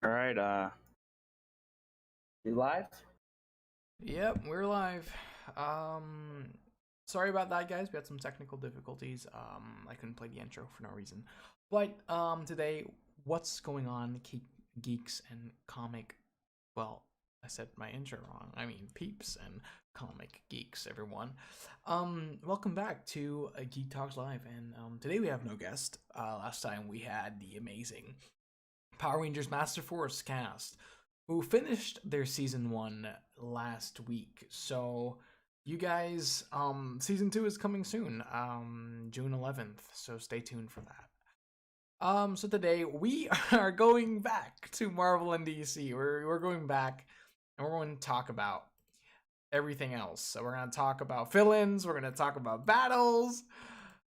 All right, you live? Yep, we're live. Um, Sorry about that, guys. We had some technical difficulties. I couldn't play the intro for no reason. But today, what's going on, geeks and comic? Well, I said my intro wrong. I mean, peeps and comic geeks, everyone. Welcome back to Geek Talks Live, and today we have no guest. Last time we had the amazing Power Rangers Master Force cast, who finished their season 1 last week. So you guys, season 2 is coming soon, June 11th. So stay tuned for that. So today we are going back to Marvel and DC. We're going back, and we're going to talk about everything else. So we're going to talk about villains. We're going to talk about battles.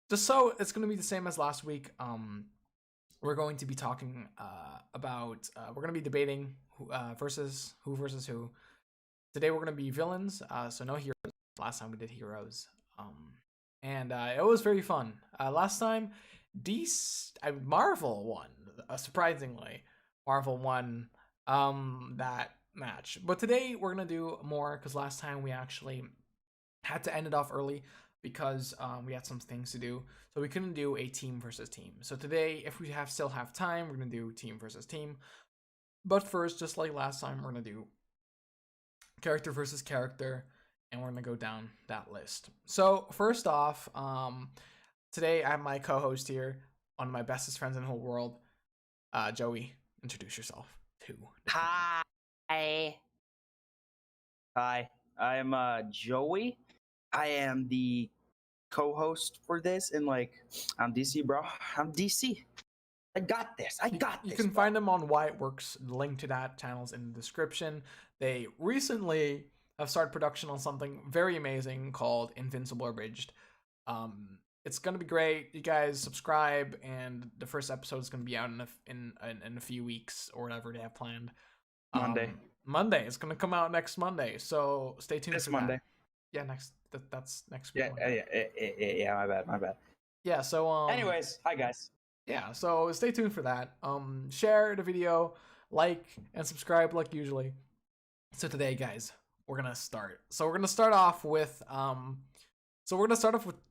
Just so it's going to be the same as last week. We're going to be talking about we're going to be debating who versus who. Today we're going to be villains, so no heroes. Last time we did heroes, and it was very fun. Last time Marvel won, surprisingly. Marvel won that match, but today we're going to do more because last time we actually had to end it off early because we had some things to do. So we couldn't do a team versus team. So today, if we still have time, we're gonna do team versus team. But first, just like last time, we're gonna do character versus character, and we're gonna go down that list. So first off, today I have my co-host here, one of my bestest friends in the whole world, Joey. Introduce yourself to the people. Hi. Hi, I am Joey. I am the co-host for this, and I'm DC, bro. I'm DC. I got this. I got You this, can bro. find them on Why It Works. The link to that channel's in the description. They recently have started production on something very amazing called Invincible Abridged. It's gonna be great. You guys subscribe, and the first episode is gonna be out in a few weeks or whatever they have planned. Monday. Monday. It's gonna come out next Monday, so stay tuned This for that. Monday. Yeah, that's next week Yeah, Monday. yeah. My bad. My bad. Yeah, so Anyways, hi guys. yeah, so stay tuned for that. Share the video, like, and subscribe like usually. So today, guys, we're gonna start. So we're gonna start off with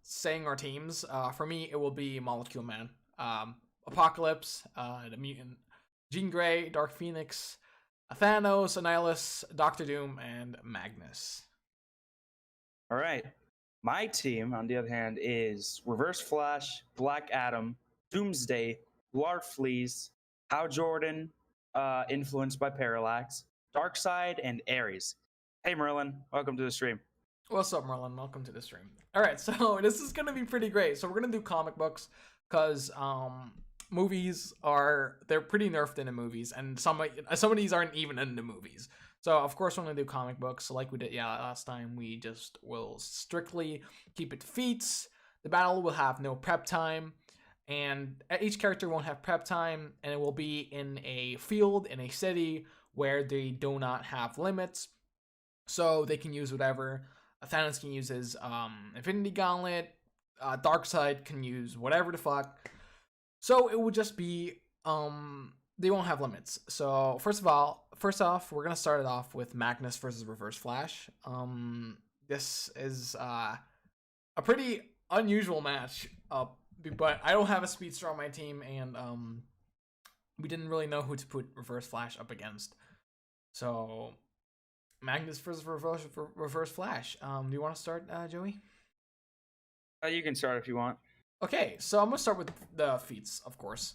saying our teams. For me, it will be Molecule Man, Apocalypse, the Mutant, Jean Grey, Dark Phoenix, Thanos, Annihilus, Doctor Doom, and Magnus. All right. My team, on the other hand, is Reverse Flash, Black Adam, Doomsday, Larfleeze, Hal Jordan, influenced by Parallax, Darkseid, and Ares. Hey Merlin, welcome to the stream. What's up, Merlin? Welcome to the stream. All right, so this is gonna be pretty great. So we're gonna do comic books because movies they're pretty nerfed in the movies, and some of these aren't even in the movies. So of course we're gonna do comic books, so like we did last time. We just will strictly keep it to feats. The battle will have no prep time, and each character won't have prep time, and it will be in a field in a city where they do not have limits, so they can use whatever. Thanos can use his Infinity Gauntlet. Darkseid can use whatever the fuck. So it would just be they won't have limits. So first off, we're gonna start it off with Magnus versus Reverse Flash. This is a pretty unusual match. But I don't have a speedster on my team, and we didn't really know who to put Reverse Flash up against. So Magnus versus Reverse Flash. Do you want to start, Joey? You can start if you want. Okay, so I'm gonna start with the feats, of course.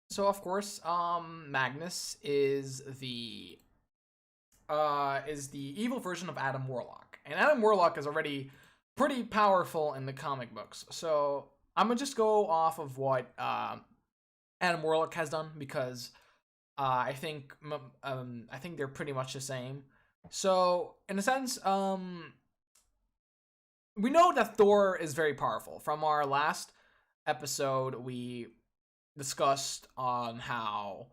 So of course, Magnus is the evil version of Adam Warlock, and Adam Warlock is already pretty powerful in the comic books. So I'm gonna just go off of what Adam Warlock has done because I think they're pretty much the same. So in a sense, we know that Thor is very powerful. From our last episode, we discussed on how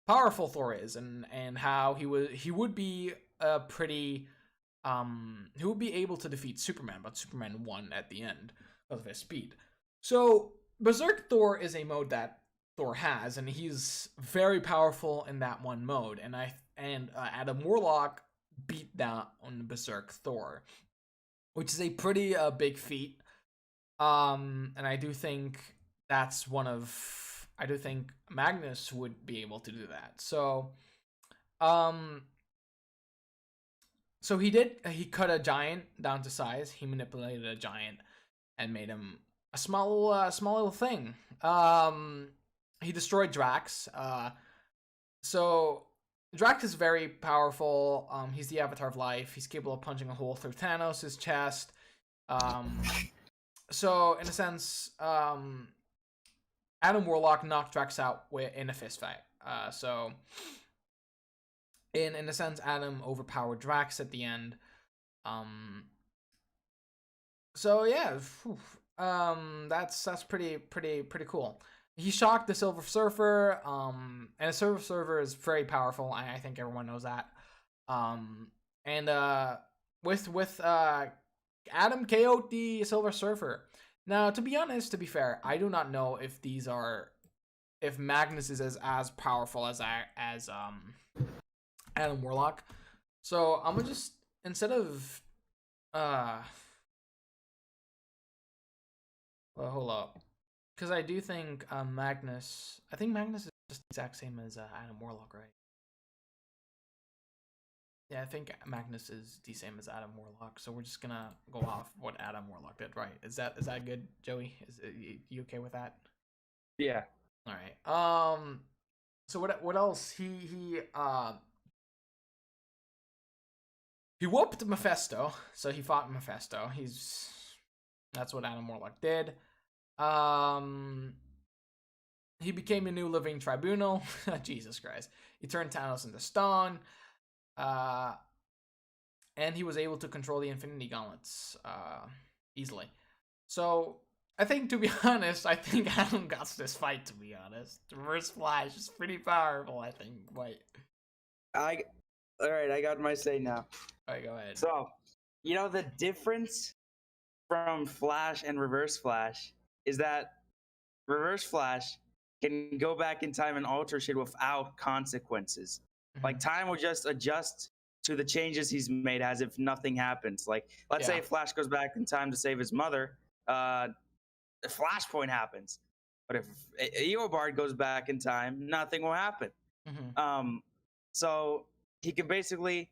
powerful Thor is, and how he would be a pretty he would be able to defeat Superman, but Superman won at the end of his speed. So Berserk Thor is a mode that Thor has, and he's very powerful in that one mode. And Adam Warlock beat down on Berserk Thor, which is a pretty big feat. And I do think that's one of I do think Magnus would be able to do that. Um, so he cut a giant down to size. He manipulated a giant and made him a small little thing. He destroyed Drax. So Drax is very powerful. He's the Avatar of Life. He's capable of punching a hole through Thanos' chest. So in a sense, Adam Warlock knocked Drax out in a fist fight. So in a sense, Adam overpowered Drax at the end. So yeah, that's pretty cool. He shocked the Silver Surfer, and the Silver Surfer is very powerful. I think everyone knows that. With Adam KO'd the Silver Surfer. Now, to be fair, I do not know if Magnus is as powerful as Adam Warlock. So I'm gonna just instead of well, hold up, because I do think Magnus. I think Magnus is just the exact same as Adam Warlock, right? Yeah, I think Magnus is the same as Adam Warlock, so we're just gonna go off what Adam Warlock did, right? Is that good, Joey? You okay with that? Yeah. All right. So what else? He whooped Mephisto, so he fought Mephisto. That's what Adam Warlock did. He became a new living tribunal. Jesus Christ. He turned Thanos into stone. And he was able to control the Infinity Gauntlets easily. So I think, to be honest, Adam got this fight. To be honest, Reverse Flash is pretty powerful. I think. Wait. All right. I got my say now. All right, go ahead. So, the difference from Flash and Reverse Flash is that Reverse Flash can go back in time and alter shit without consequences. Mm-hmm. Like, time will just adjust to the changes he's made as if nothing happens. Like, let's say Flash goes back in time to save his mother, the Flashpoint happens. But if Eobard goes back in time, nothing will happen. Mm-hmm. So he can basically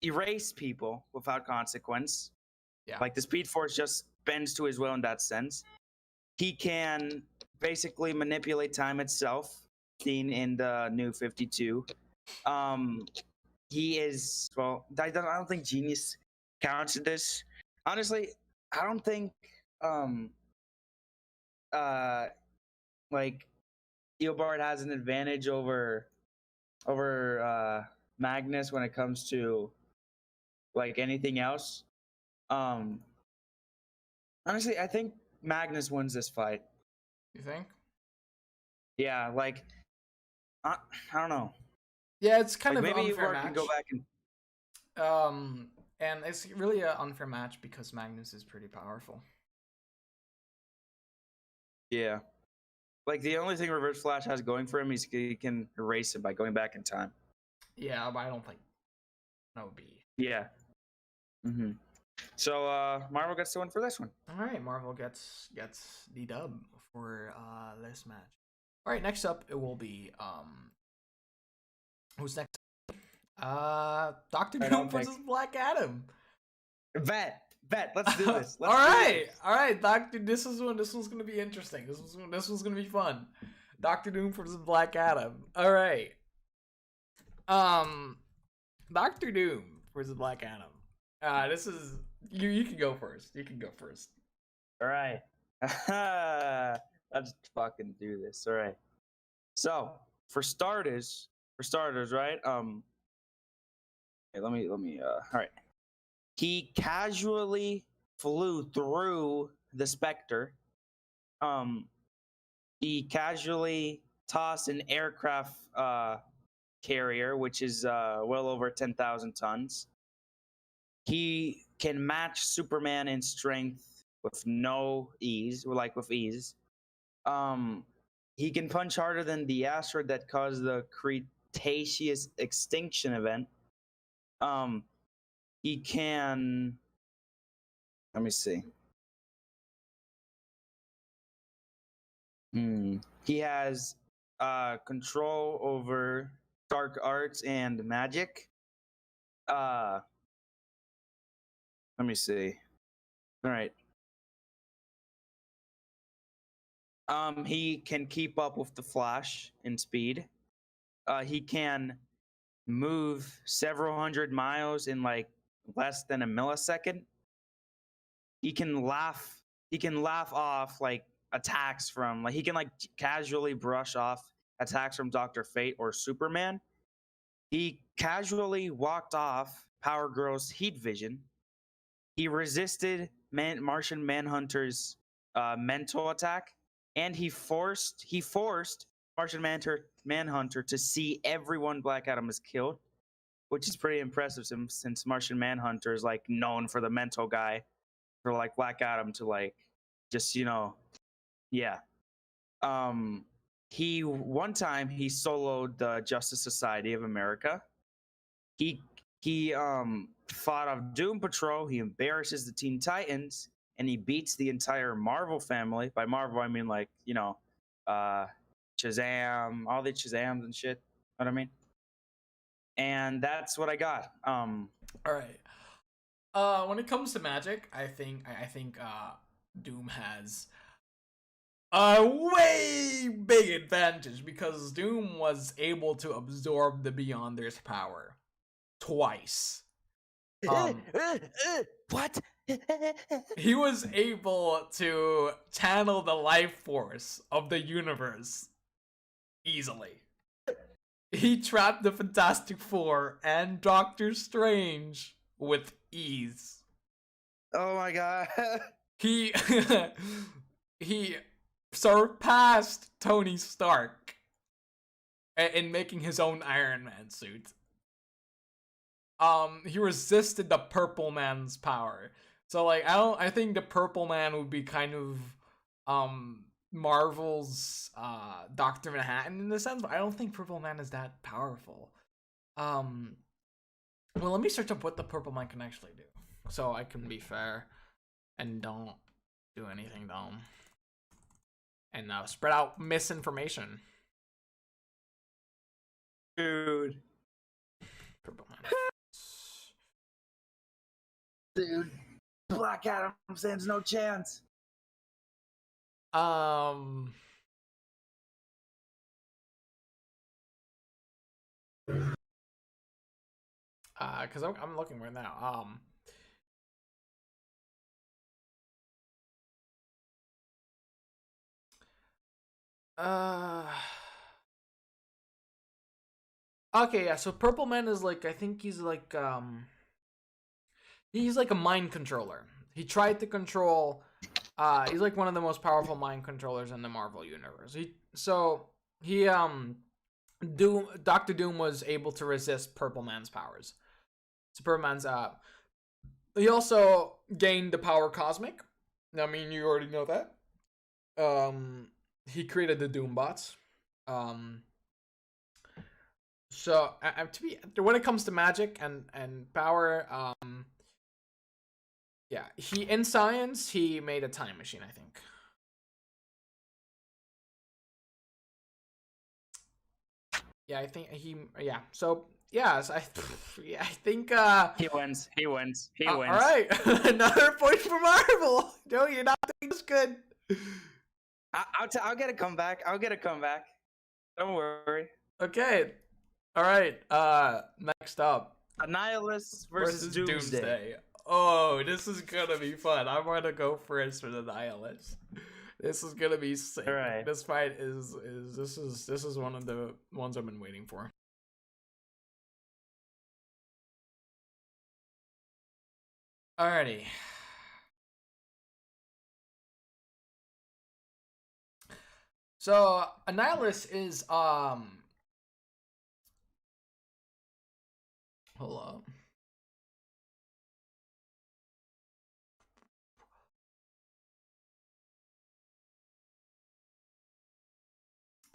erase people without consequence. Yeah. Like, the Speed Force just bends to his will in that sense. He can basically manipulate time itself, seen in the New 52. He is, well, I don't think Genius counts in this. Honestly, I don't think like Eobard has an advantage over Magnus when it comes to like anything else. Honestly, I think Magnus wins this fight. You think? Yeah, like I don't know. Yeah, it's kind like of maybe unfair Eobard match. Can go back and it's really an unfair match because Magnus is pretty powerful. Yeah. Like, the only thing Reverse Flash has going for him is he can erase him by going back in time. Yeah, but I don't think that would be. Yeah. Mm-hmm. So Marvel gets the win for this one. All right, Marvel gets the dub for this match. All right, next up it will be who's next? Dr. Doom versus Black Adam. Bet. Let's do this. All right, Doctor. This one's gonna be interesting. This one's gonna be fun. Dr. Doom versus Black Adam. All right. Dr. Doom versus Black Adam. This is you can go first. All right. Let's fucking do this. All right. So for starters, right? Let me. All right. He casually flew through the Spectre. He casually tossed an aircraft carrier, which is well over 10,000 tons. He can match Superman in strength with no ease, or like with ease. Um, he can punch harder than the asteroid that caused the Cretaceous extinction event. Um, he can. Let me see. He has control over dark arts and magic. Uh, Let me see. All right. He can keep up with the Flash in speed. He can move several hundred miles in like less than a millisecond. He can laugh. He can laugh off like attacks from like he can like casually brush off attacks from Doctor Fate or Superman. He casually walked off Power Girl's heat vision. He resisted Martian Manhunter's mental attack, and he forced Manhunter to see everyone Black Adam has killed, which is pretty impressive since Martian Manhunter is like known for the mental guy for like Black Adam to like just yeah. Um, he one time he soloed the Justice Society of America. He he fought off Doom Patrol. He embarrasses the Teen Titans, and he beats the entire Marvel family. By Marvel, I mean like uh, Shazam, all the Shazams and shit. Know what I mean? And that's what I got. All right. When it comes to magic, I think Doom has a way big advantage because Doom was able to absorb the Beyonder's power twice. What? He was able to channel the life force of the universe easily. He trapped the Fantastic Four and Doctor Strange with ease. Oh my god. He he surpassed Tony Stark in making his own Iron Man suit. He resisted the Purple Man's power. So like I think the Purple Man would be kind of Marvel's Dr. Manhattan in a sense, but I don't think Purple Man is that powerful. Well, let me search up what the Purple Man can actually do, so I can be fair and don't do anything dumb and spread out misinformation. Dude. Purple Man. Dude. Black Adam stands no chance. Because I'm looking right now. Okay, yeah. So Purple Man is like I think he's like a mind controller. He tried to control. He's like one of the most powerful mind controllers in the Marvel universe. Doctor Doom was able to resist Purple Man's powers. Superman's he also gained the power cosmic. I mean, you already know that. He created the Doombots. So when it comes to magic and power, yeah, in science he made a time machine, I think. Yeah, I think yeah. So yes, I think He wins. all right, another point for Marvel. No, you're not doing this good. I'll get a comeback. Don't worry. Okay. All right. Next up, Annihilus versus Doomsday. Oh, this is gonna be fun. I'm gonna go first for the Annihilus. This is gonna be sick. All right. This fight is one of the ones I've been waiting for. Alrighty. So Annihilus is hold up.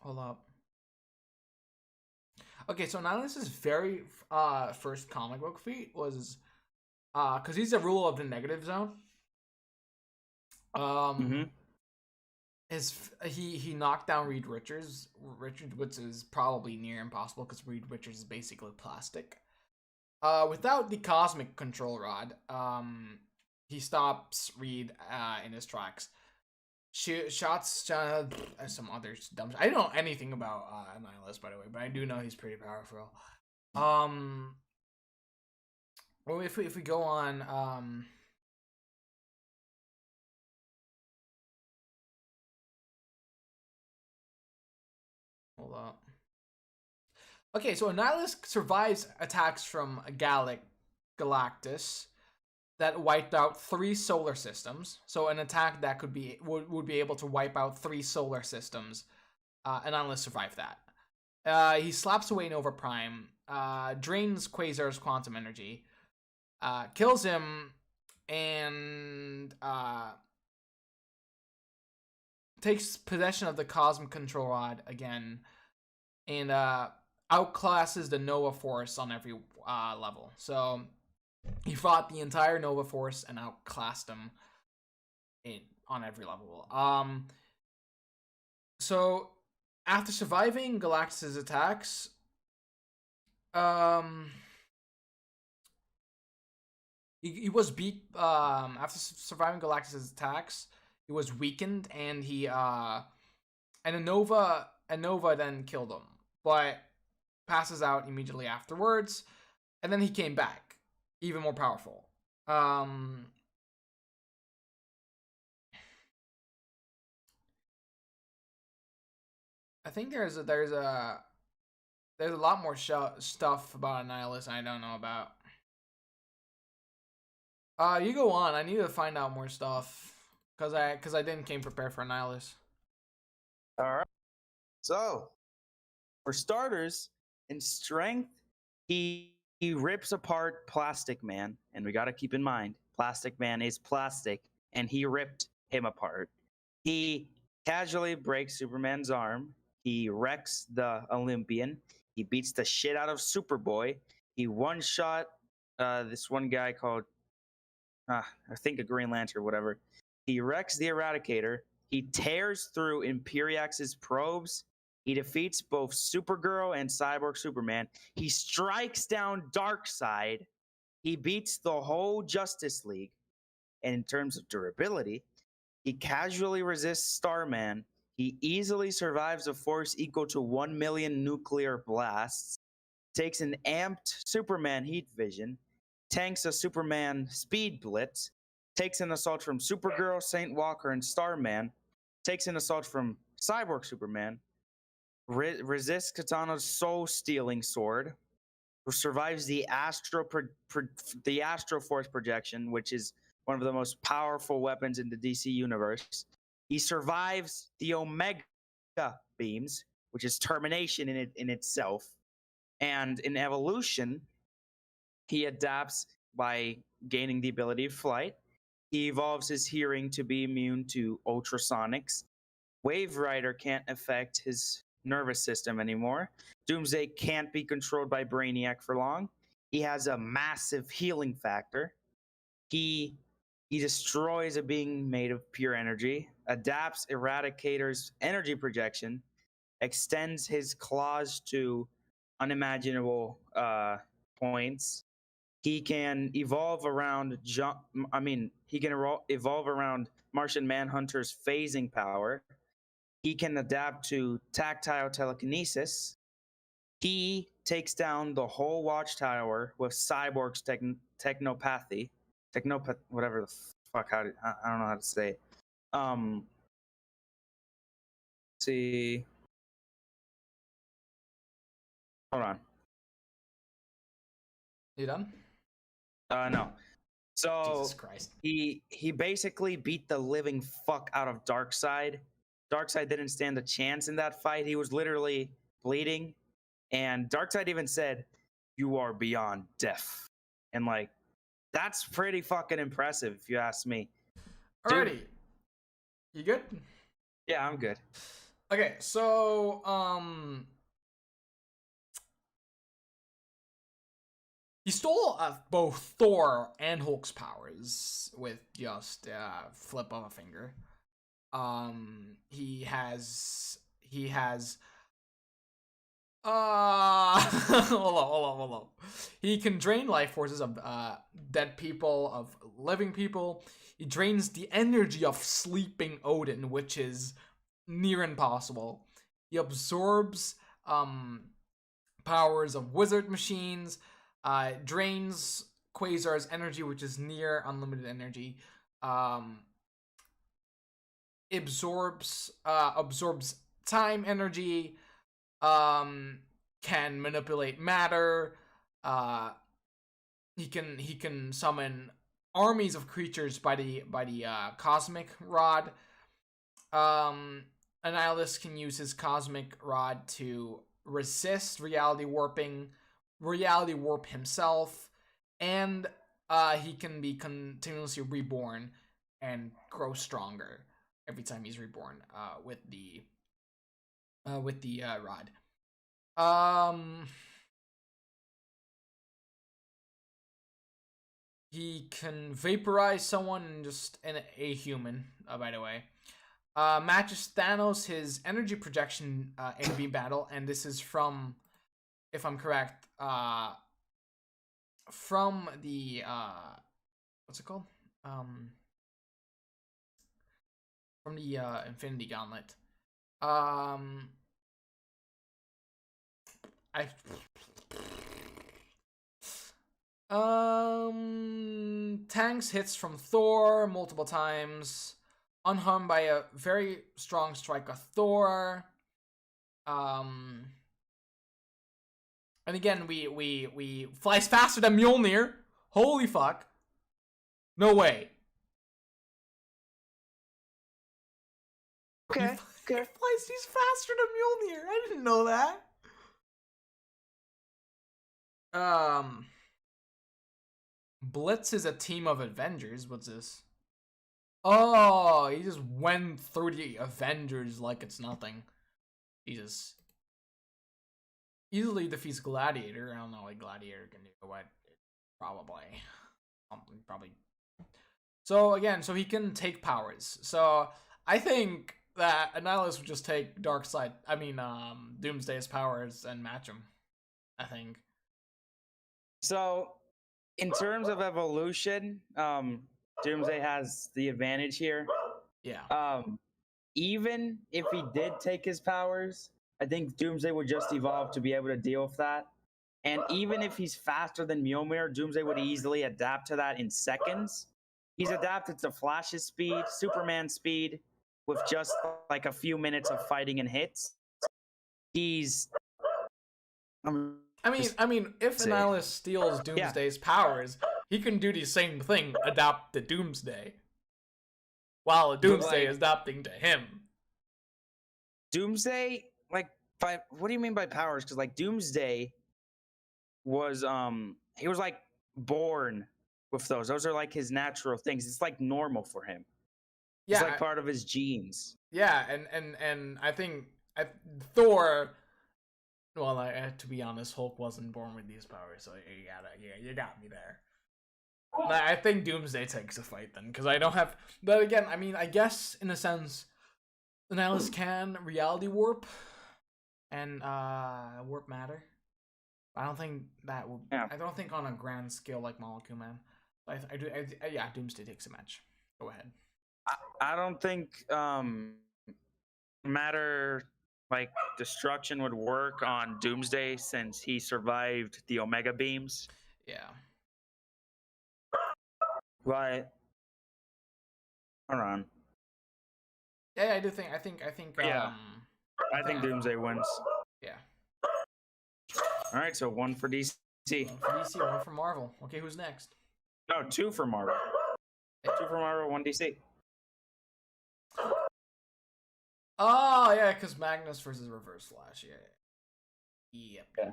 Hold up. Okay, so Nihilus's very first comic book feat was because he's a ruler of the negative zone. Mm-hmm. He knocked down Reed Richards, which is probably near impossible because Reed Richards is basically plastic. Without the cosmic control rod, he stops Reed in his tracks. Shots some other dumb. I don't know anything about Nihilus, by the way, but I do know he's pretty powerful. Well, if we go on, hold up. Okay, so Nihilus survives attacks from Galactus that wiped out 3 solar systems. So an attack that would be able to wipe out 3 solar systems, and Nihilus survived that. He slaps away Nova Prime, drains Quasar's quantum energy, kills him, and takes possession of the Cosmic Control Rod again, and outclasses the Nova Force on every level. So he fought the entire Nova Force and outclassed them on every level. So after surviving Galactus's attacks, he was beat. After surviving Galactus's attacks, he was weakened, and a Nova then killed him, but passes out immediately afterwards, and then he came back, even more powerful. I think there's a lot more stuff about Nihilus I don't know about. You go on. I need to find out more stuff because I didn't came prepared for Nihilus. All right. So, for starters, in strength, he rips apart Plastic Man, and we got to keep in mind, Plastic Man is plastic, and he ripped him apart. He casually breaks Superman's arm. He wrecks the Olympian. He beats the shit out of Superboy. He one-shot this one guy called, I think a Green Lantern or whatever. He wrecks the Eradicator. He tears through Imperiax's probes. He defeats both Supergirl and Cyborg Superman. He strikes down Darkseid. He beats the whole Justice League. And in terms of durability, he casually resists Starman. He easily survives a force equal to 1 million nuclear blasts. Takes an amped Superman heat vision. Tanks a Superman speed blitz. Takes an assault from Supergirl, Saint Walker, and Starman. Takes an assault from Cyborg Superman. Resists Katana's soul-stealing sword. Survives the Astro Force projection, which is one of the most powerful weapons in the DC universe. He survives the Omega beams, which is termination in itself. And in evolution, he adapts by gaining the ability of flight. He evolves his hearing to be immune to ultrasonics. Wave Rider can't affect his nervous system anymore. Doomsday can't be controlled by Brainiac for long. He has a massive healing factor. He destroys a being made of pure energy, adapts Eradicator's energy projection, extends his claws to unimaginable points. He can evolve around evolve around Martian Manhunter's phasing power. He can adapt to tactile telekinesis. He takes down the whole Watchtower with Cyborg's technopathy. Whatever the fuck, I don't know how to say it. See. Hold on. You done? No. So Jesus Christ. he basically beat the living fuck out of Darkseid. Darkseid didn't stand a chance in that fight. He was literally bleeding, and Darkseid even said, "You are beyond death," and like, that's pretty fucking impressive if you ask me. Alrighty. You good? Yeah, I'm good. Okay, so he stole both Thor and Hulk's powers with just flip of a finger. He has hold on. He can drain life forces of dead people, of living people. He drains the energy of sleeping Odin, which is near impossible. He absorbs powers of wizard machines, drains Quasar's energy, which is near unlimited energy. Um, absorbs time energy. Can manipulate matter. Uh, he can summon armies of creatures by the cosmic rod. Annihilus can use his cosmic rod to resist reality warping, reality warp himself, and he can be continuously reborn and grow stronger every time he's reborn with the rod. He can vaporize someone and just a human. By the way, matches Thanos his energy projection in beam battle, and this is from, if I'm correct, from the what's it called? From the Infinity Gauntlet. I tanks hits from Thor multiple times, unharmed by a very strong strike of Thor. And again, we flies faster than Mjolnir. Holy fuck! No way. Okay. He's faster than Mjolnir. I didn't know that. Blitz is a team of Avengers. What's this? Oh, he just went through the Avengers like it's nothing. Jesus. Easily defeats Gladiator. I don't know what Gladiator can do. What? Probably. Probably. So again, so he can take powers. So I think that Annihilus would just take Doomsday's powers and match him. I think. So, in terms of evolution, Doomsday has the advantage here. Yeah. Even if he did take his powers, I think Doomsday would just evolve to be able to deal with that. And even if he's faster than Mjolnir, Doomsday would easily adapt to that in seconds. He's adapted to Flash's speed, Superman's speed, with just like a few minutes of fighting and hits. He's. I mean, if Annihilus steals Doomsday's powers, he can do the same thing, adapt to Doomsday, while Doomsday is adapting to him. Doomsday, what do you mean by powers? Because Doomsday was he was born with those. Those are like his natural things. It's like normal for him. Yeah, it's like part of his genes. Yeah, and I think Thor. Well, to be honest, Hulk wasn't born with these powers, so you got me there. I think Doomsday takes a fight then, because I don't have. But again, I mean, I guess in a sense, Annihilus can reality warp and warp matter. I don't think that will. Yeah. I don't think on a grand scale like Molecule Man. Yeah, Doomsday takes a match. Go ahead. I don't think matter destruction would work on Doomsday since he survived the Omega beams. Yeah. But hold on. Yeah, I do think. I think. Yeah. I think Doomsday wins. Yeah. All right, so 1 for DC. 1 for DC, 1 for Marvel. Okay, who's next? No, 2 for Marvel. 2 for Marvel, 1 DC. Oh yeah, because Magnus versus Reverse Flash. Yeah. Yep. Yeah.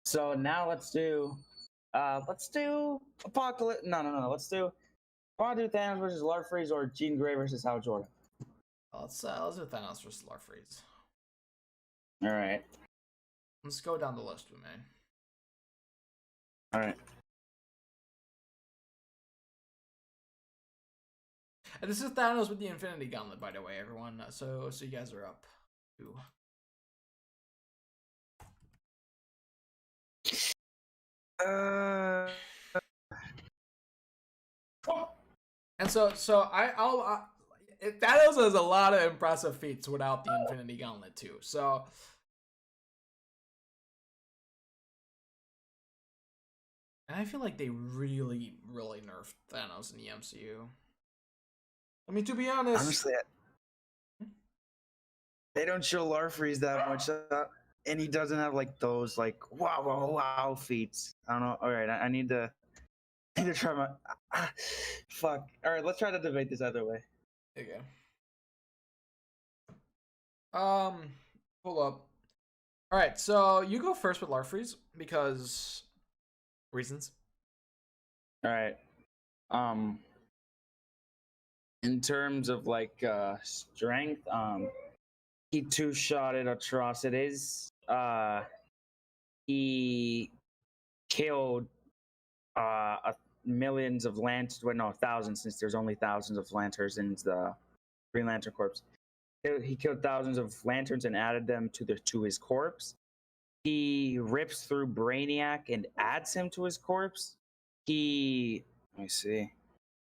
So now let's do Apocalypse. No. I want to do Thanos versus Larfreeze or Jean Grey versus Hal Jordan. Let's do Thanos versus Larfreeze. All right. Let's go down the list we made. All right. And this is Thanos with the Infinity Gauntlet, by the way, everyone. So you guys are up. Ooh. And I'll Thanos has a lot of impressive feats without the Infinity Gauntlet too. So and I feel like they really nerfed Thanos in the MCU. I mean, to be honest, honestly, they don't show Larfreeze that much, and he doesn't have like those like wow feats. I don't know. All right, I need to try my fuck. All right, let's try to debate this other way. Okay. Hold up. All right, so you go first with Larfreeze because reasons. All right. In terms of like strength, he two-shotted atrocities. He killed millions of lanterns. Well, no, thousands, since there's only thousands of lanterns in the Green Lantern Corps. He killed thousands of lanterns and added them to his corpse. He rips through Brainiac and adds him to his corpse. Let me see.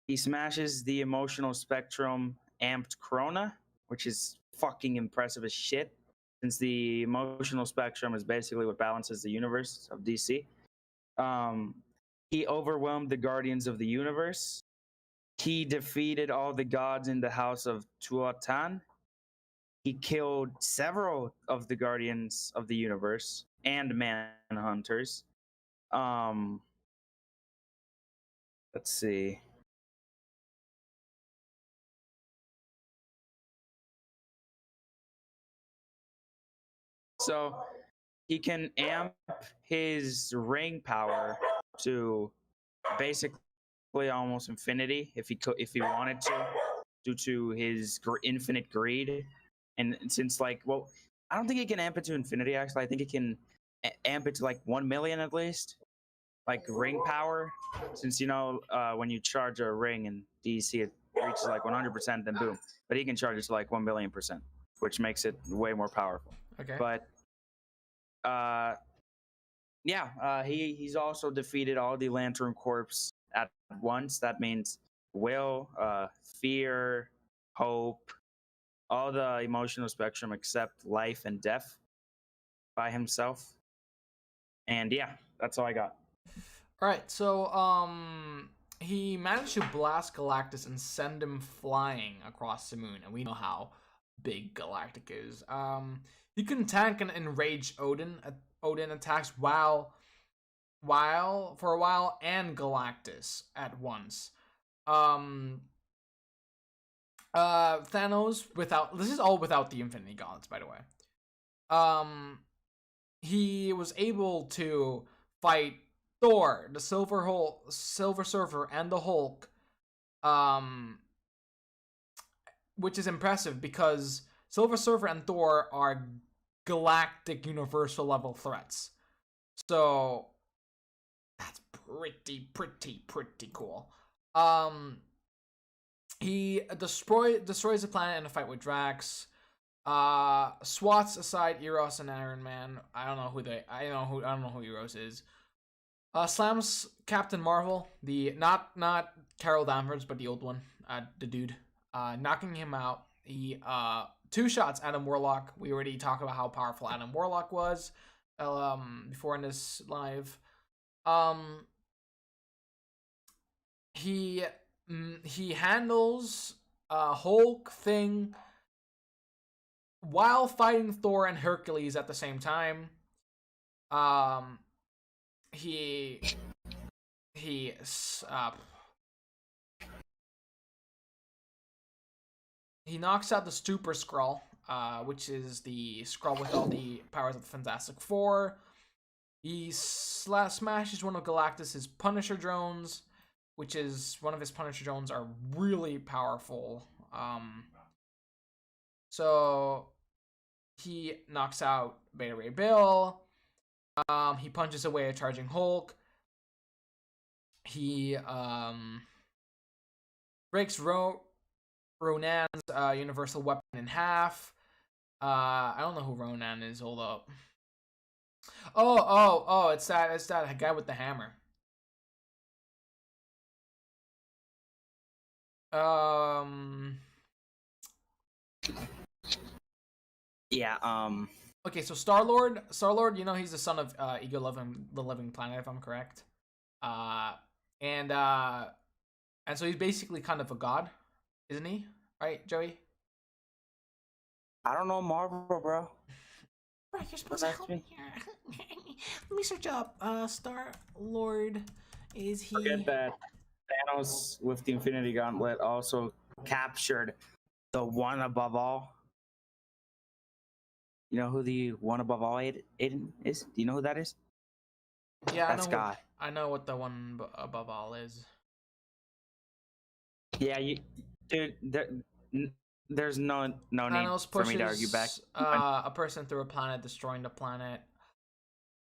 He smashes the emotional spectrum amped Corona, which is fucking impressive as shit, since the emotional spectrum is basically what balances the universe of DC. He overwhelmed the Guardians of the Universe. He defeated all the gods in the House of Tuatan. He killed several of the Guardians of the Universe and Manhunters. Let's see. So he can amp his ring power to basically almost infinity if he wanted to, due to his infinite greed. And since I don't think he can amp it to infinity. Actually, I think he can amp it to like 1 million at least, like ring power. Since when you charge a ring in DC, it reaches like 100%, then boom. But he can charge it to like 1 billion%, which makes it way more powerful. Okay. But he's also defeated all the Lantern Corps at once. That means will, fear, hope, all the emotional spectrum except life and death by himself. And yeah, that's all I got. All right, so he managed to blast Galactus and send him flying across the moon, and we know how big Galactic is. He can tank and enrage Odin. Odin attacks for a while, and Galactus at once. Thanos this is all without the Infinity Gauntlets, by the way. He was able to fight Thor, the Silver Surfer, and the Hulk, which is impressive because Silver Surfer and Thor are galactic universal level threats. So that's pretty cool. He destroys the planet in a fight with Drax. Swats aside Eros and Iron Man. I don't know who Eros is. Slams Captain Marvel, the not Carol Danvers, but the old one, the dude, knocking him out. He two shots Adam Warlock. We already talked about how powerful Adam Warlock was before in this live. He handles Hulk thing while fighting Thor and Hercules at the same time. He knocks out the Super Skrull, which is the Skrull with all the powers of the Fantastic Four. He smashes one of Galactus's Punisher drones, which is one of his Punisher drones are really powerful. So he knocks out Beta Ray Bill. He punches away a charging Hulk. He breaks Ronan's universal weapon in half. I don't know who Ronan is. Hold up. Oh! It's that guy with the hammer. Yeah. Okay, so Star-Lord, you know he's the son of Ego the Living Planet, if I'm correct. Uh, and so he's basically kind of a god, isn't he? Right, Joey? I don't know Marvel, bro. Bro, you're supposed to help me here. Let me search up. Star-Lord, is he? Forget that Thanos with the Infinity Gauntlet also captured the one above all. You know who the one above all Aiden is? Do you know who that is? Yeah, That's God. I know what the one above all is. Yeah, dude. There's no need Thanos for me to argue back. pushes a person through a planet, destroying the planet.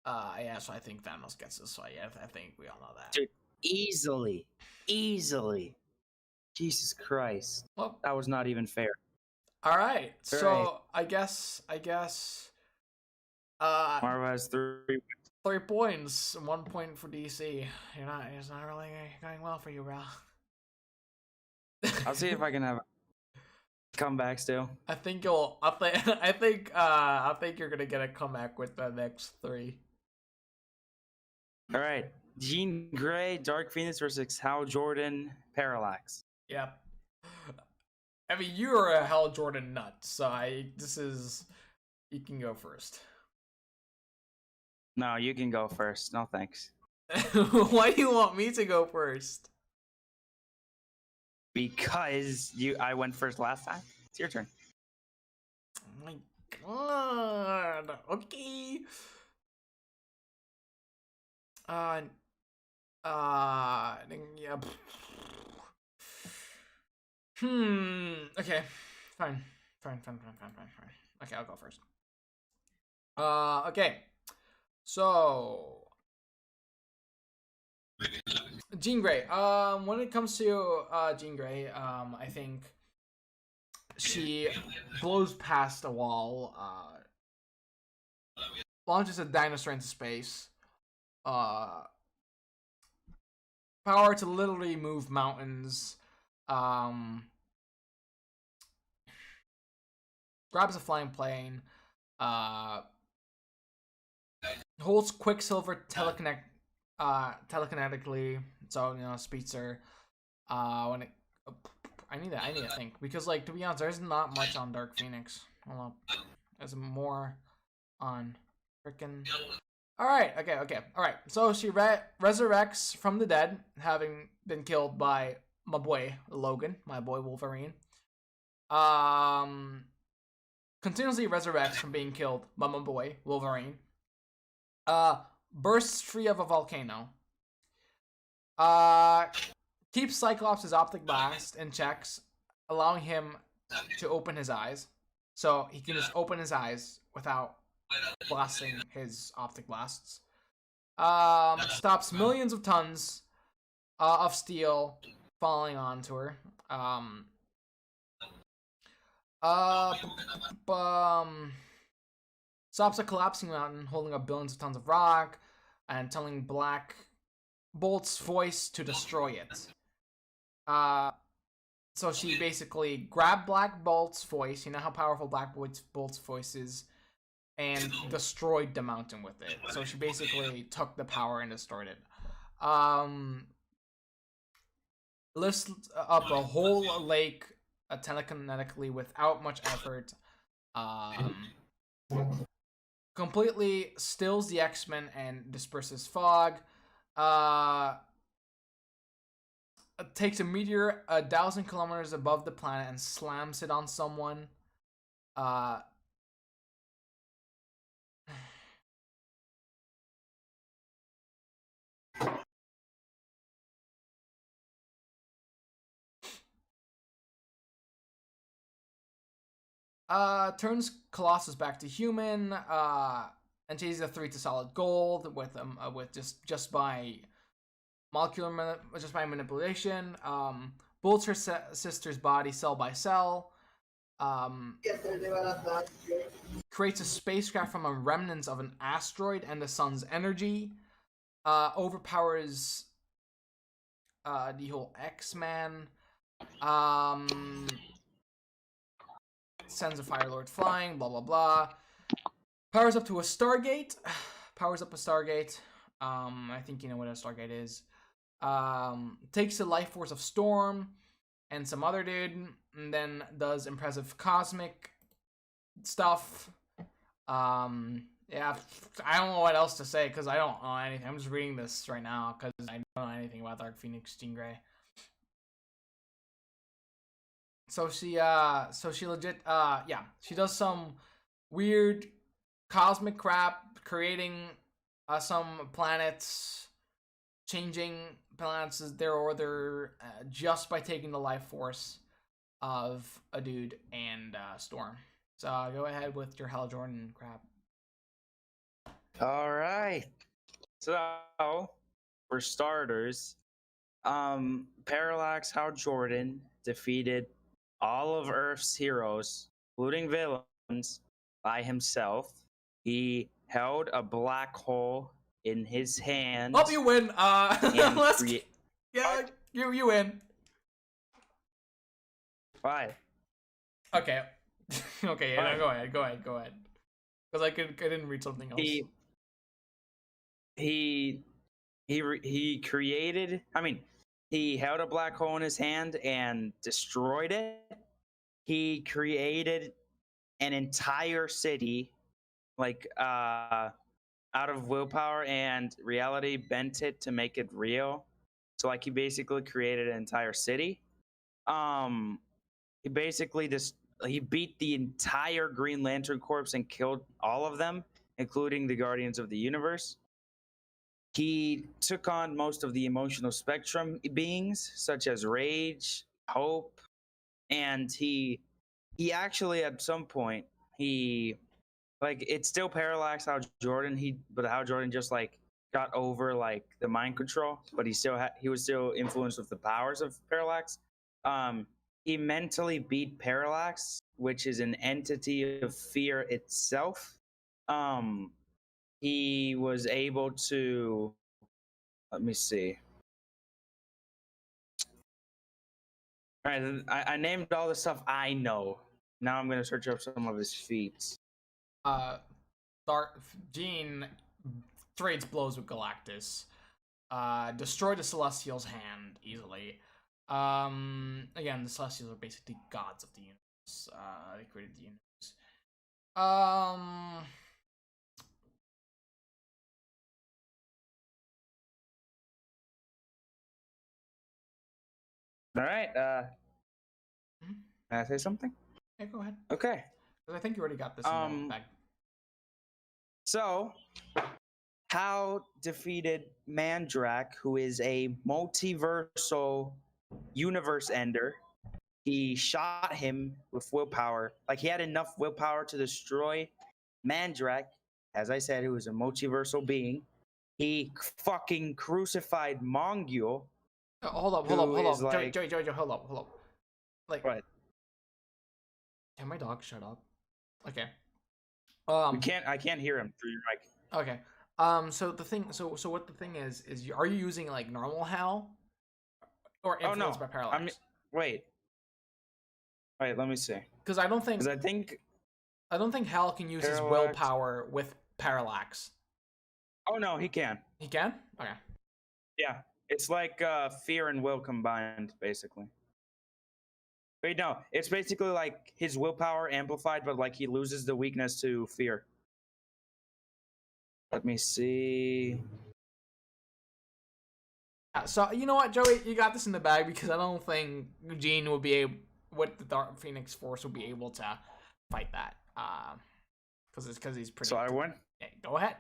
Yeah, so I think Thanos gets this. So yeah, I think we all know that. Dude, easily. Jesus Christ. Well, that was not even fair. All right. So I guess Marvel has 3 points, 1 point for DC. It's not really going well for you, bro. I'll see if I can have a comeback still. I think you're gonna get a comeback with the next 3. All right. Jean Grey, Dark Phoenix versus Hal Jordan, Parallax. Yep. I mean, you're a Hal Jordan nut, so you can go first. No, you can go first. No, thanks. Why do you want me to go first? Because I went first last time. It's your turn. Oh my god. Okay. Yeah. Okay. Fine. Okay, I'll go first. Okay. So Jean Grey. When it comes to Jean Grey, I think she blows past a wall, launches a dinosaur into space, power to literally move mountains, grabs a flying plane, holds Quicksilver telekinetically, so speeds her. When it, I need to think, because to be honest, there's not much on Dark Phoenix. Hold up, there's more on freaking. All right, okay, all right. So she resurrects from the dead, having been killed by my boy Logan, my boy Wolverine. Continuously resurrects from being killed by my boy Wolverine. Bursts free of a volcano. Keeps Cyclops' optic blast in checks, allowing him to open his eyes. So he can just open his eyes without blasting his optic blasts. Stops millions of tons of steel falling onto her. Stops a collapsing mountain holding up billions of tons of rock and telling Black Bolt's voice to destroy it. So she basically grabbed Black Bolt's voice, you know how powerful Black Bolt's voice is, and destroyed the mountain with it. So she basically took the power and destroyed it. Lifts up a whole lake telekinetically without much effort. Completely stills the X-Men and disperses fog. Takes a meteor 1,000 kilometers above the planet and slams it on someone. turns Colossus back to human, and changes the 3 to solid gold with just by just by manipulation. Builds her sister's body cell by cell. Creates a spacecraft from a remnants of an asteroid and the sun's energy. Overpowers the whole X-Man. Sends a Fire Lord flying, blah blah blah. Powers up to a Stargate. Powers up a Stargate. I think you know what a Stargate is. Takes the life force of Storm and some other dude, and then does impressive cosmic stuff. Yeah, I don't know what else to say because I don't know anything. I'm just reading this right now because I don't know anything about Dark Phoenix Jean Grey. So she legit, yeah, she does some weird cosmic crap, creating some planets, changing planets their order just by taking the life force of a dude and Storm. So go ahead with your Hal Jordan crap. All right. So, for starters, Parallax Hal Jordan defeated all of Earth's heroes, including villains, by himself. He held a black hole in his hand. Oh, you win. Let's yeah, you win. Why? Okay. Okay, yeah, no, go ahead. Because I didn't read something else. He created. I mean, he held a black hole in his hand and destroyed it. He created an entire city, like out of willpower and reality, bent it to make it real. So, like, he basically created an entire city. He basically he beat the entire Green Lantern Corps and killed all of them, including the Guardians of the Universe. He took on most of the emotional spectrum beings, such as rage, hope, and he actually at some point it's still Parallax Hal Jordan. But Hal Jordan just like got over like the mind control, but he was still influenced with the powers of Parallax. He mentally beat Parallax, which is an entity of fear itself. He was able to, let me see. All right, I named all the stuff I know. Now I'm gonna search up some of his feats. Jean trades blows with Galactus. Destroy the Celestial's hand easily. Again, the Celestials are basically gods of the universe. They created the universe. All right. Can I say something? Yeah, go ahead. Okay. I think you already got this in the bag. So, Hal defeated Mandrak, who is a multiversal universe ender. He shot him with willpower. Like, he had enough willpower to destroy Mandrak, as I said, who is a multiversal being. He fucking crucified Mongul. Hold up. Like, Joey, hold up. Like, what? Can my dog shut up? Okay. I can't hear him through your mic. Okay. So what the thing is are you using like normal Hal or influenced by Parallax? Wait, let me see. Because I don't think Hal can use his willpower with Parallax. Oh no, he can. He can? Okay. Yeah, it's like fear and will combined, basically. Wait, no, it's basically like his willpower amplified, but like he loses the weakness to fear. Let me see. So you know what, Joey, you got this in the bag because I don't think Jean would be able, with the Dark Phoenix Force, would be able to fight that. Because he's pretty. So I win. Yeah, go ahead.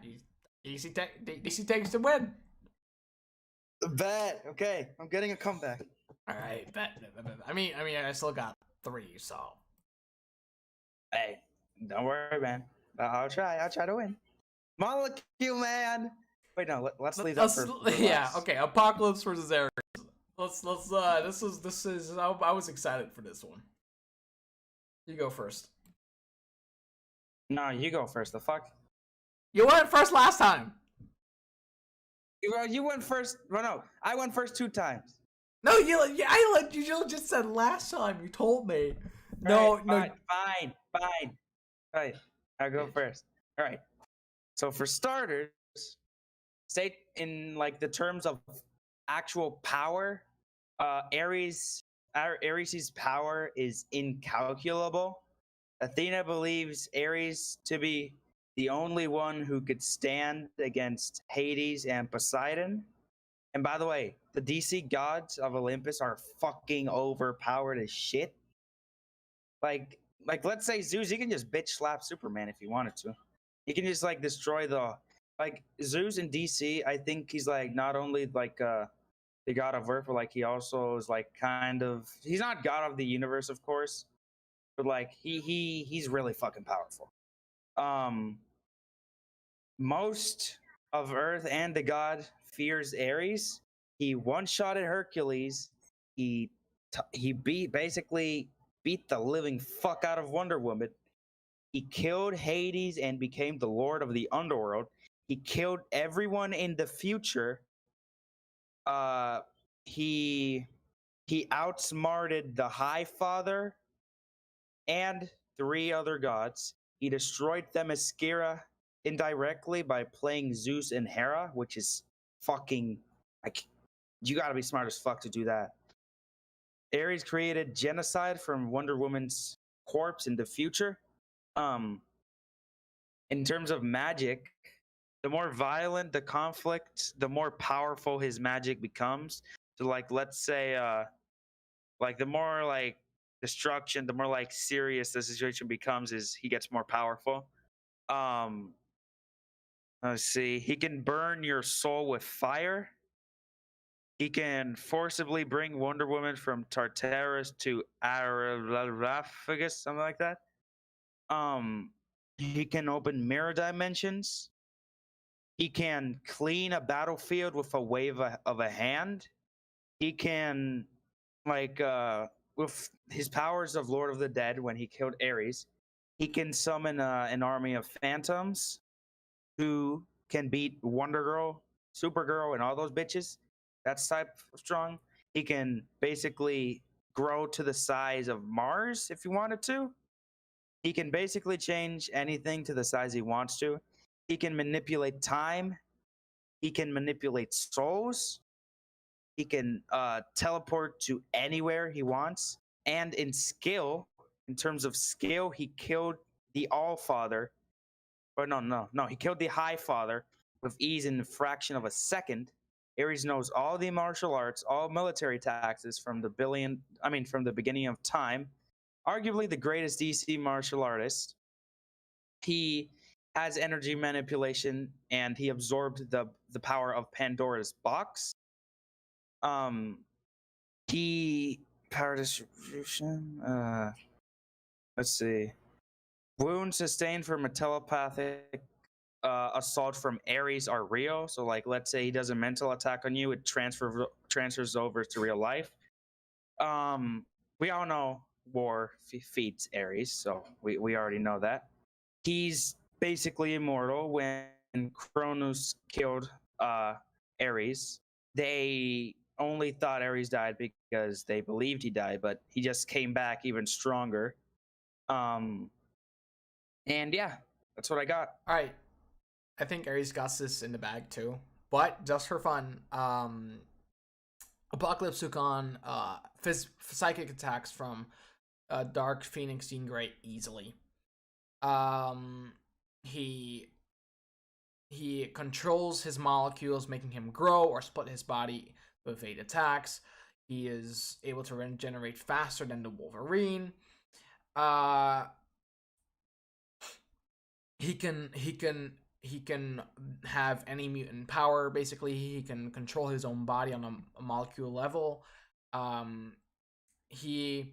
DC takes the win. Bet. Okay, I'm getting a comeback. All right, bet. I mean, I still got 3, so Hey, don't worry, man. I'll try. I'll try to win. Molecule Man. Wait, no. Let's leave that for Yeah, last. okay. Apocalypse versus Ares. This is. I was excited for this one. You go first. No, you go first. The fuck. You went first last time. You went first. Well, no, I went first 2 times. No, you just said last time. You told me. All right, No, no. fine. All right, I'll go first. All right. So for starters, state in like the terms of actual power, Ares's power is incalculable. Athena believes Ares to be the only one who could stand against Hades and Poseidon. And by the way, the DC gods of Olympus are fucking overpowered as shit. Like let's say Zeus, he can just bitch slap Superman if he wanted to. He can just like destroy the like Zeus in DC. I think he's like not only like the god of Earth, but like he also is like kind of he's not god of the universe, of course, but like he's really fucking powerful. Um, most of Earth and the god fears Ares. He one-shotted Hercules. He basically beat the living fuck out of Wonder Woman. He killed Hades and became the lord of the underworld. He killed everyone in the future. Uh, he he outsmarted the High Father and 3 other gods. He destroyed Themyscira indirectly by playing Zeus and Hera, which is fucking like you gotta be smart as fuck to do that. Ares created genocide from Wonder Woman's corpse in the future. Um, in terms of magic, the more violent the conflict, the more powerful his magic becomes. So, like, let's say, like the more like destruction, the more like serious the situation becomes, is he gets more powerful. Um, let's see, he can burn your soul with fire. He can forcibly bring Wonder Woman from Tartarus to Araphagus, something like that. He can open mirror dimensions. He can clean a battlefield with a wave of a hand. He can, like, with his powers of Lord of the Dead, when he killed Ares, he can summon an army of phantoms who can beat Wonder Girl, Supergirl, and all those bitches. That's type of strong. He can basically grow to the size of Mars if he wanted to. He can basically change anything to the size he wants to. He can manipulate time. He can manipulate souls. He can teleport to anywhere he wants. And in skill, in terms of skill, he killed the All Father. Or no. He killed the High Father with ease in a fraction of a second. Ares knows all the martial arts, all military tactics from from the beginning of time. Arguably the greatest DC martial artist. He has energy manipulation, and he absorbed the power of Pandora's box. Um, he power distribution. Let's see. Wounds sustained from a telepathic assault from Ares are real. So, like, let's say he does a mental attack on you, it transfers over to real life. We all know war feeds Ares, so we already know that. He's basically immortal. When Cronus killed Ares, they only thought Ares died because they believed he died, but he just came back even stronger. Um, and yeah, that's what I got. All right. I think Ares got this in the bag too. But just for fun, Apocalypse took on psychic attacks from Dark Phoenix Jean Grey easily. He controls his molecules, making him grow or split his body with 8 attacks. He is able to regenerate faster than the Wolverine. He can have any mutant power. Basically, he can control his own body on a molecule level. He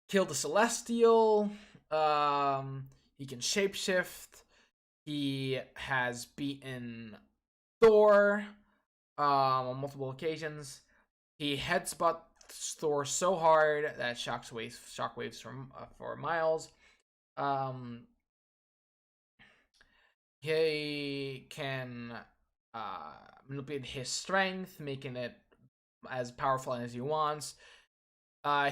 killed the Celestial. He can shapeshift. He has beaten Thor on multiple occasions. He headbutts Thor so hard that shockwaves from for miles. He can manipulate his strength, making it as powerful as he wants.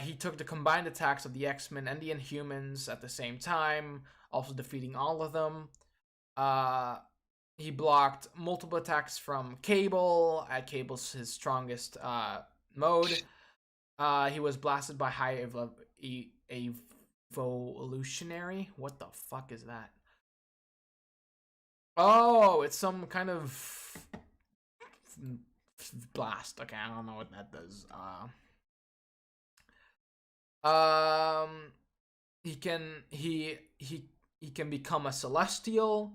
He took the combined attacks of the X-Men and the Inhumans at the same time, also defeating all of them. He blocked multiple attacks from Cable at Cable's his strongest mode. He was blasted by High Evolutionary. What the fuck is that? Oh, it's some kind of blast. Okay, I don't know what that does. He can become a Celestial.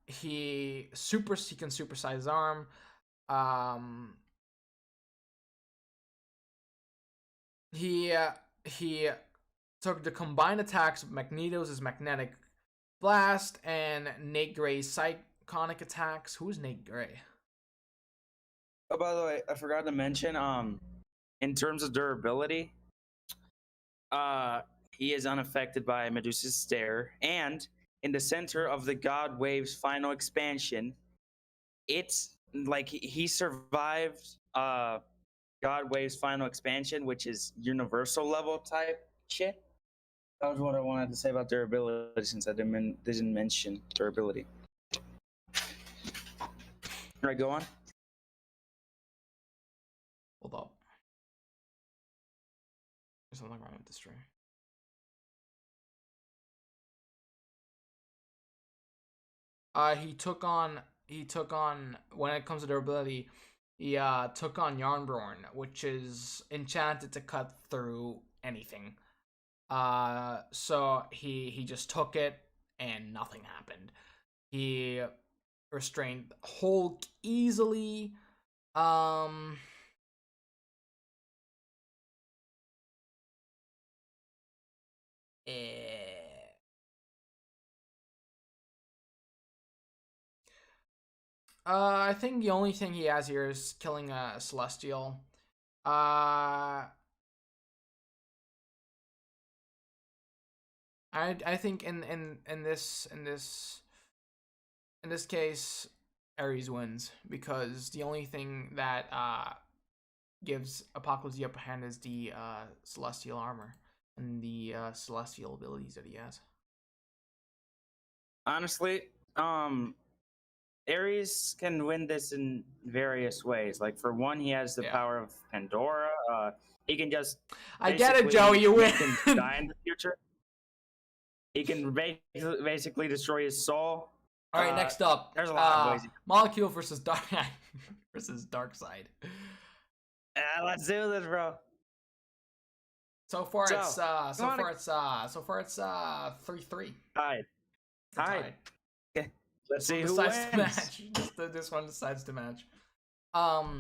He can supersize his arm. He took the combined attacks of Magneto's magnetic blast and Nate Gray's psychonic attacks. Who's Nate Gray? Oh, by the way, I forgot to mention, in terms of durability, he is unaffected by Medusa's stare, and in the center of the God Wave's final expansion, it's like he survived God Wave's final expansion, which is universal level type shit. That was what I wanted to say about durability, since I didn't mention durability. All right, go on. Hold up. There's something wrong with this stream. He took on when it comes to durability, he took on Yarnborn, which is enchanted to cut through anything. So he just took it and nothing happened. He restrained Hulk easily. I think the only thing he has here is killing a Celestial. I think in this case, Ares wins, because the only thing that gives Apocalypse the upper hand is the Celestial armor and the Celestial abilities that he has. Honestly, Ares can win this in various ways. Like, for one, he has the power of Pandora. He can just I get it, Joe. You win. Can die in the future. He can basically destroy his soul. All right, next up. There's a lot of ways. Molecule versus Darkseid. Let's do this, bro. So far it's 3-3. Tied. Okay. Let's see who decides wins. to match. This one decides to match. All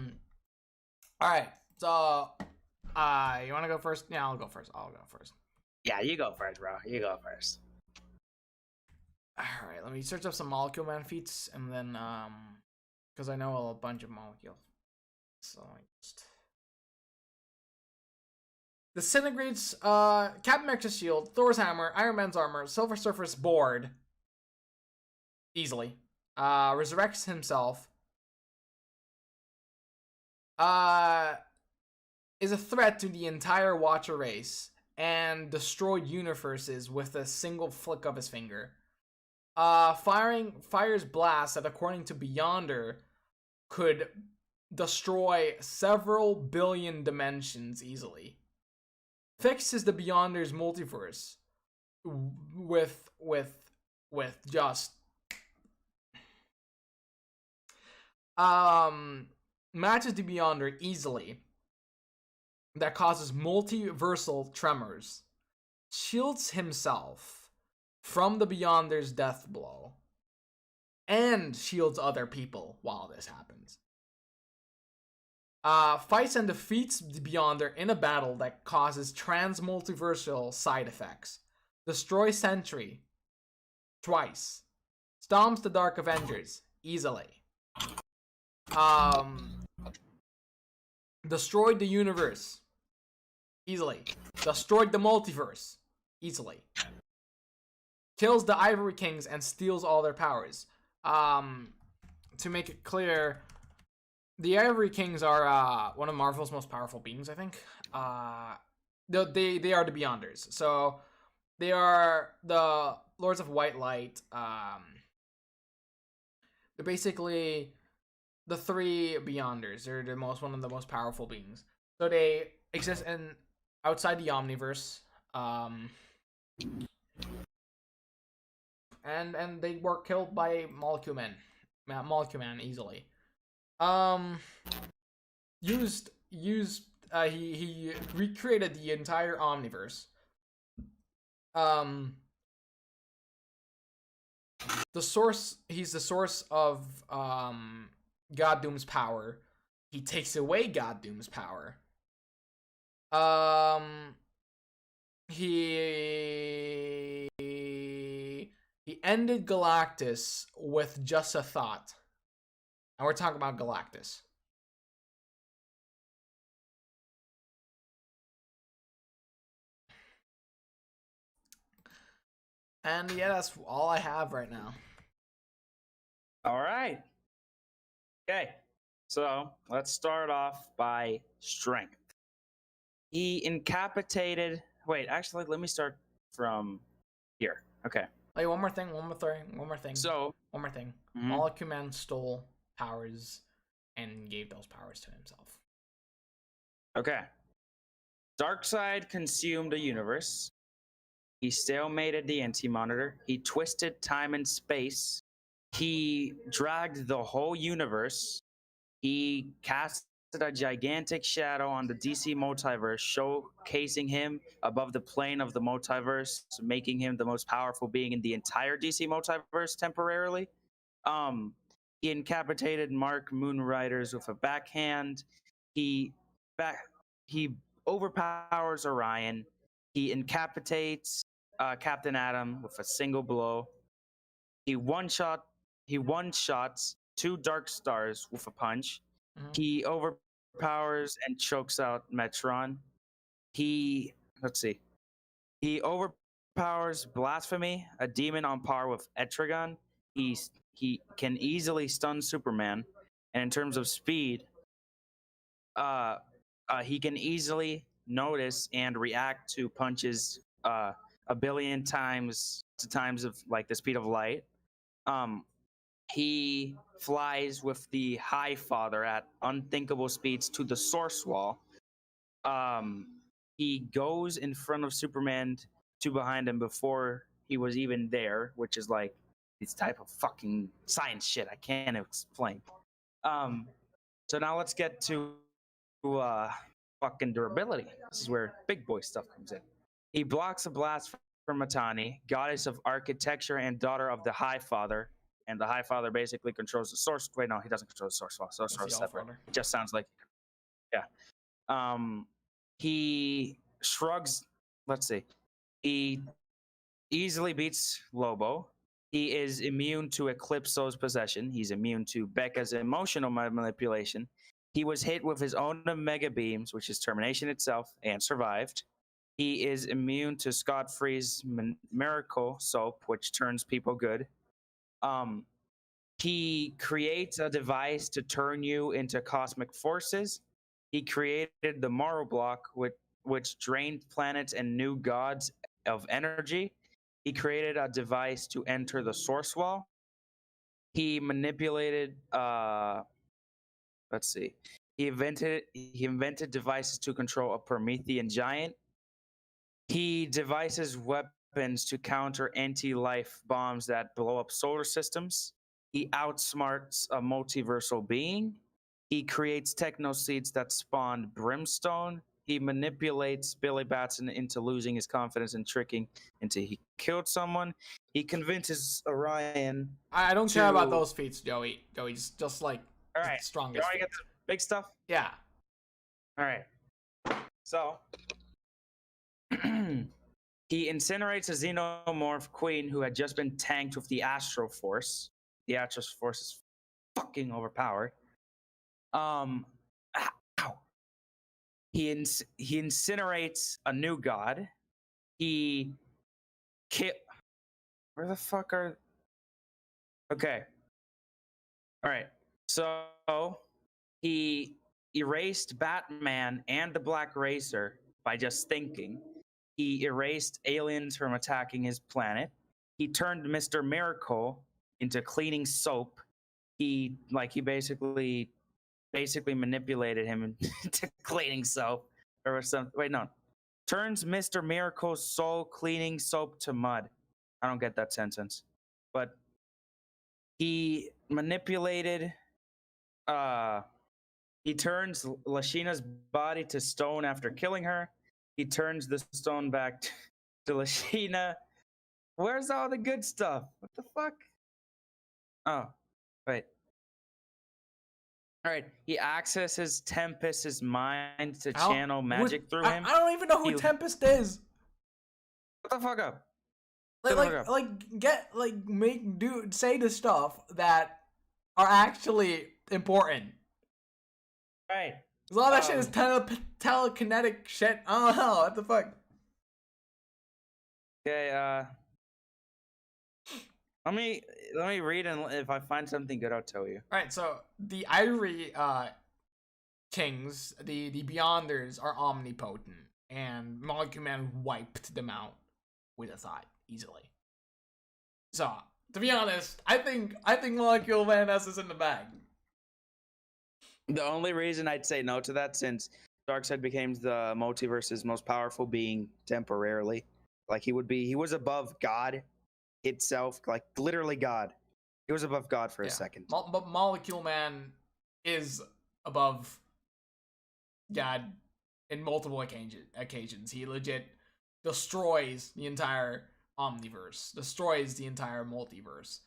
right. So, you want to go first? Yeah, I'll go first. Yeah, you go first, bro. You go first. All right. Let me search up some Molecule Man feats, and then because I know a bunch of molecules. So I just disintegrates Captain America's shield, Thor's hammer, Iron Man's armor, Silver Surfer's board easily. Resurrects himself. Is a threat to the entire Watcher race and destroyed universes with a single flick of his finger. Fires blasts that, according to Beyonder, could destroy several billion dimensions easily. Fixes the Beyonder's multiverse with just matches the Beyonder easily. That causes multiversal tremors. Shields himself from the Beyonder's death blow. And shields other people while this happens. Fights and defeats the Beyonder in a battle that causes trans-multiversal side effects. Destroy Sentry twice. Stomps the Dark Avengers easily. Destroyed the universe easily. Destroyed the multiverse easily. Kills the Ivory Kings and steals all their powers. To make it clear, the Ivory Kings are one of Marvel's most powerful beings, I think. They are the Beyonders. So they are the Lords of White Light. They're basically the three Beyonders. They're one of the most powerful beings. So they exist outside the Omniverse. And they were killed by Molecule Man easily. He recreated the entire Omniverse. He's the source of God Doom's power. He takes away God Doom's power. He ended Galactus with just a thought. And we're talking about Galactus. And yeah, that's all I have right now. All right. Okay. So let's start off by strength. He incapacitated. Wait, actually, let me start from here. Okay. Wait, one more thing. So, one more thing. Molecule Man stole powers and gave those powers to himself. Okay. Darkseid consumed a universe. He stalemated the Anti-Monitor. He twisted time and space. He dragged the whole universe. He casted a gigantic shadow on the DC multiverse, showcasing him above the plane of the multiverse, making him the most powerful being in the entire DC multiverse temporarily. He incapacitated Mark Moonriders with a backhand. He overpowers Orion. He incapacitates Captain Atom with a single blow. He one-shots two Dark Stars with a punch. He overpowers and chokes out Metron. He overpowers Blasphemy, a demon on par with Etrigan. He can easily stun Superman, and in terms of speed, he can easily notice and react to punches a billion times of like the speed of light. He flies with the High Father at unthinkable speeds to the Source Wall. He goes in front of Superman to behind him before he was even there, which is like this type of fucking science shit I can't explain. So now let's get to fucking durability. This is where big boy stuff comes in. He blocks a blast from Matani, goddess of architecture and daughter of the High Father. And the High Father basically controls the source. Wait, no, he doesn't control the source. Source is separate. It just sounds like, yeah. He shrugs. Let's see. He easily beats Lobo. He is immune to Eclipso's possession. He's immune to Becca's emotional manipulation. He was hit with his own Mega Beams, which is Termination itself, and survived. He is immune to Scott Free's Miracle Soap, which turns people good. He creates a device to turn you into cosmic forces. He created the Morrow Block, which drained planets and new gods of energy. He created a device to enter the Source Wall. He manipulated. Let's see. He invented devices to control a Promethean giant. He devises weapons to counter anti-life bombs that blow up solar systems. He outsmarts a multiversal being. He creates techno seeds that spawn brimstone. He manipulates Billy Batson into losing his confidence and tricking until he killed someone. He convinces Orion. I don't care about those feats, Joey. Joey's just like all right, strongest. You want to get the big stuff? Yeah. All right. So he incinerates a xenomorph queen who had just been tanked with the Astro Force. The Astro Force is fucking overpowered. Ow. He incinerates a new god. He Where the fuck are? Okay. All right. So he erased Batman and the Black Racer by just thinking. He erased aliens from attacking his planet. He turned Mr. Miracle into cleaning soap. He basically manipulated him into cleaning soap or something. Wait, no. Turns Mr. Miracle's soul cleaning soap to mud. I don't get that sentence. But he manipulated he turns Lashina's body to stone after killing her. He turns the stone back to Lashina. Where's all the good stuff? What the fuck? Oh, wait. All right. He accesses Tempest's mind to channel magic through him. I don't even know who Tempest is. What the fuck up? Say the stuff that are actually important. Right. A lot of that shit is telekinetic shit. I don't know. What the fuck? Okay, let me read, and if I find something good, I'll tell you. Alright, so the Ivory Kings, the Beyonders, are omnipotent, and Molecule Man wiped them out with a thought easily. So, to be honest, I think Molecule Man has this in the bag. The only reason I'd say no to that, since Darkseid became the multiverse's most powerful being temporarily, like he was above God itself, like literally God. He was above God for a second. But Molecule Man is above God in multiple occasions. He legit destroys the entire omniverse, destroys the entire multiverse,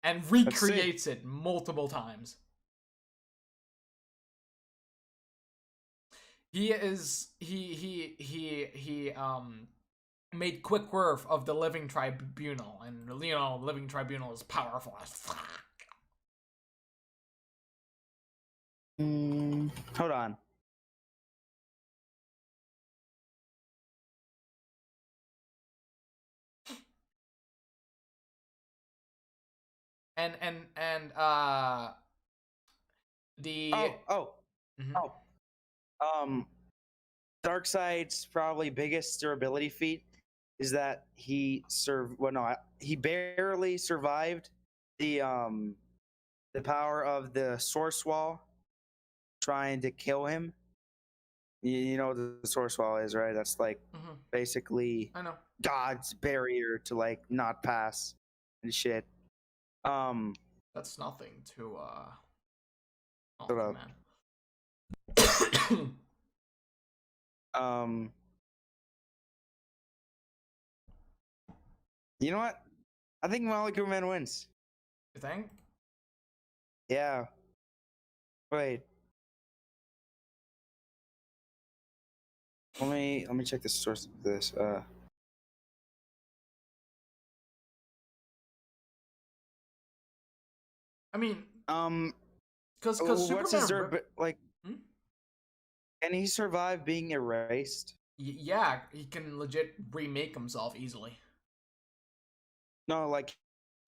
and recreates it multiple times. He made quick work of the Living Tribunal, and the Living Tribunal is powerful as fuck. Hold on. And the Darkseid's probably biggest durability feat is that he barely survived the power of the Source Wall trying to kill him. You know what the Source Wall is, right? That's like basically God's barrier to like not pass and shit. That's nothing to man. You know what? I think Molecule Man wins. You think? Yeah. Wait. Let me check the source of this. I mean, because what's his can he survive being erased? Yeah, he can legit remake himself easily. No, like,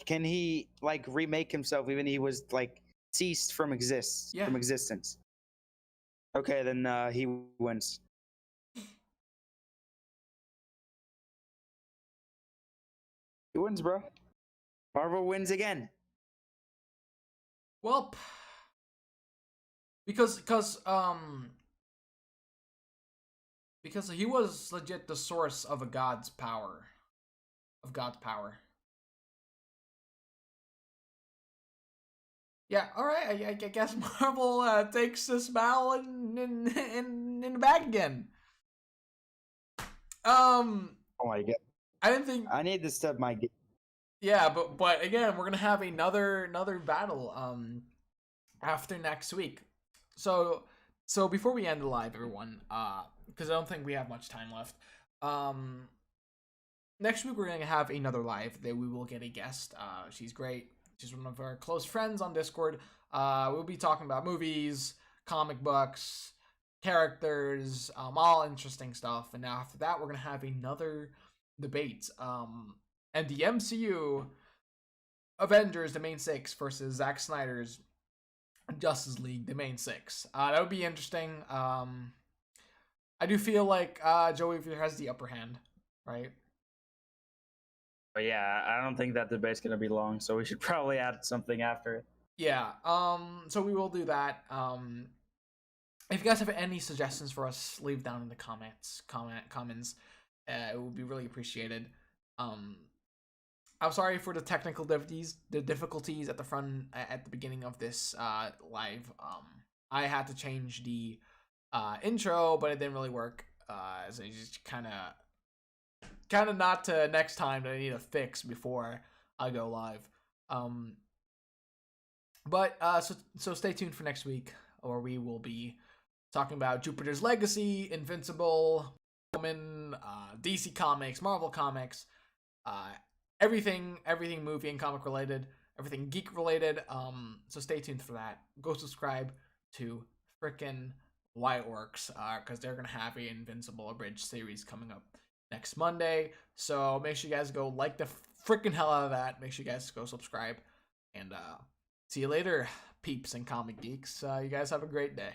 can he like remake himself even he was like ceased from existence? Okay, then he wins. He wins, bro. Marvel wins again. Well, because he was legit the source of God's power. Yeah, all right. I guess Marvel takes this battle in the bag again. Oh my god! I didn't think I need to step my game. Yeah, but again, we're gonna have another battle after next week. So before we end the live, everyone, because I don't think we have much time left. Next week we're gonna have another live that we will get a guest. She's great. She's one of our close friends on Discord. We'll be talking about movies, comic books, characters, all interesting stuff. And now after that, we're gonna have another debate. And the MCU Avengers, the main six, versus Zack Snyder's Justice League, the main six. That would be interesting. I do feel like Joey Veer has the upper hand, right? But yeah, I don't think that debate's gonna be long, so we should probably add something after it. Yeah. So we will do that. If you guys have any suggestions for us, leave down in the comments. It would be really appreciated. I'm sorry for the technical difficulties at the beginning of this live. I had to change the intro, but it didn't really work. So it just kind of not to next time that I need to fix before I go live. But so stay tuned for next week, or we will be talking about Jupiter's Legacy, Invincible, Woman, DC Comics, Marvel Comics, everything movie and comic related, everything geek related. So stay tuned for that. Go subscribe to frickin' Why It Works, because they're gonna have an Invincible Abridged series coming up next Monday. So make sure you guys go like the frickin' hell out of that. Make sure you guys go subscribe, and see you later, peeps and comic geeks. You guys have a great day.